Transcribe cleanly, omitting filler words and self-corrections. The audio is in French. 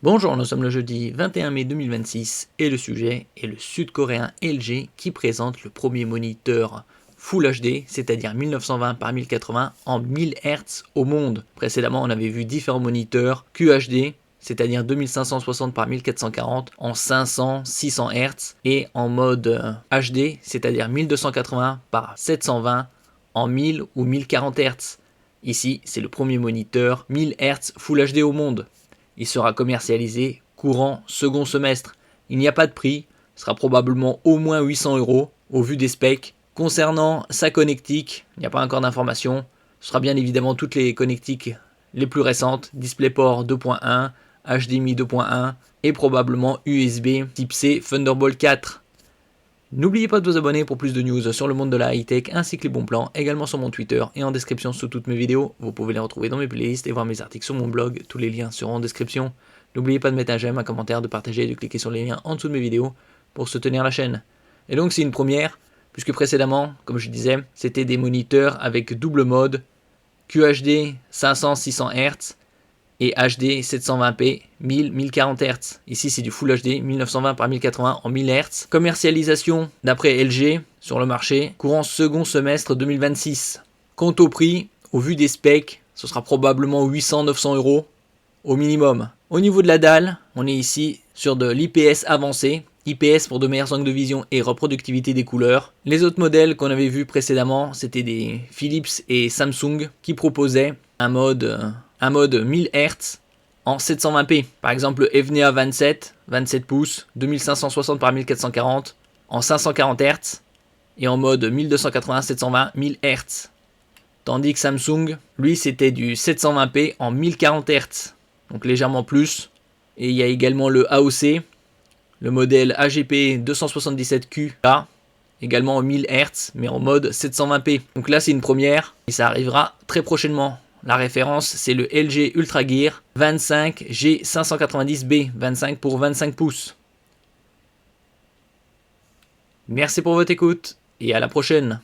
Bonjour, nous sommes le jeudi 21 mai 2026 et le sujet est le sud-coréen LG qui présente le premier moniteur Full HD, c'est-à-dire 1920 par 1080 en 1000 Hz au monde. Précédemment, on avait vu différents moniteurs QHD, c'est-à-dire 2560 par 1440 en 500-600 Hz et en mode HD, c'est-à-dire 1280 par 720 en 1000 ou 1040 Hz. Ici, c'est le premier moniteur 1000 Hz Full HD au monde. Il sera commercialisé courant second semestre. Il n'y a pas de prix, ce sera probablement au moins 800 € au vu des specs. Concernant sa connectique, il n'y a pas encore d'informations. Ce sera bien évidemment toutes les connectiques les plus récentes, DisplayPort 2.1, HDMI 2.1 et probablement USB type C Thunderbolt 4. N'oubliez pas de vous abonner pour plus de news sur le monde de la high-tech ainsi que les bons plans, également sur mon Twitter et en description sous toutes mes vidéos. Vous pouvez les retrouver dans mes playlists et voir mes articles sur mon blog, tous les liens seront en description. N'oubliez pas de mettre un j'aime, un commentaire, de partager et de cliquer sur les liens en dessous de mes vidéos pour soutenir la chaîne. Et donc c'est une première, puisque précédemment, comme je disais, c'était des moniteurs avec double mode, QHD 500-600 Hz, et HD 720p 1000-1040 Hz. Ici c'est du Full HD 1920 par 1080 en 1000 Hz. Commercialisation d'après LG sur le marché courant second semestre 2026. Quant au prix, au vu des specs, ce sera probablement 800-900 € au minimum. Au niveau de la dalle, on est ici sur de l'IPS avancé. IPS pour de meilleurs angles de vision et reproductivité des couleurs. Les autres modèles qu'on avait vus précédemment, c'était des Philips et Samsung qui proposaient un mode 1000 Hz en 720p. Par exemple le Evnea 27 pouces, 2560 par 1440 en 540 Hz et en mode 1280-720 1000 Hz. Tandis que Samsung, lui, c'était du 720p en 1040 Hz, donc légèrement plus. Et il y a également le AOC, le modèle AGP 277Q, là, également en 1000 Hz, mais en mode 720p. Donc là, c'est une première, et ça arrivera très prochainement. La référence, c'est le LG Ultra Gear 25G590B, 25 pour 25 pouces. Merci pour votre écoute, et à la prochaine.